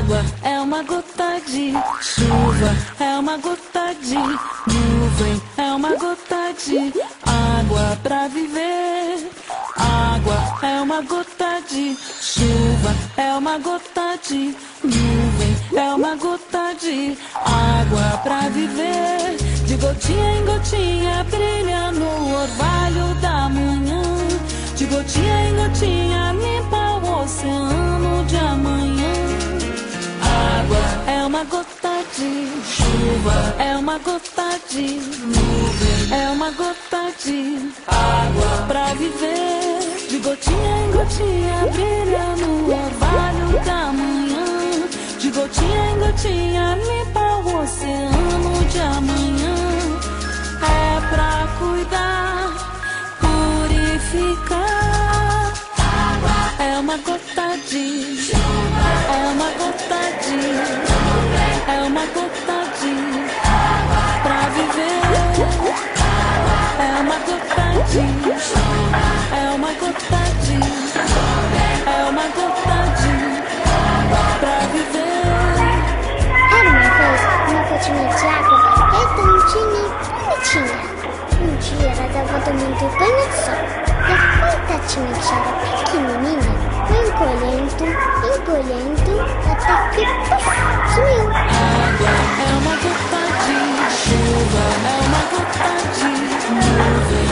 Água é uma gota de chuva, é uma gota de nuvem, é uma gota de água pra viver. Água é uma gota de chuva, é uma gota de nuvem, é uma gota de água pra viver. De gotinha em gotinha brilha no orvalho da manhã. De gotinha em gotinha limpa o oceano de amanhã. Água é uma gota de chuva, é uma gota de nuvem, é uma gota de água pra viver. De gotinha em gotinha brilha no orvalho da manhã. De gotinha em gotinha limpa o oceano de amanhã. É pra cuidar, purificar. É uma gota de chuva, é uma gota de nuvem, é uma gota de água pra viver. É uma gota de chuva, é uma gota de nuvem, é uma gota de água pra viver. Era uma vez uma gotinha de água redondinha e bonitinha. Um dia ela estava tomando banho de sol. E a coitadinha que já era pequenininha foi encolhendo, até que puf, sumiu. Água é uma gota de chuva, é uma gota de nuvem,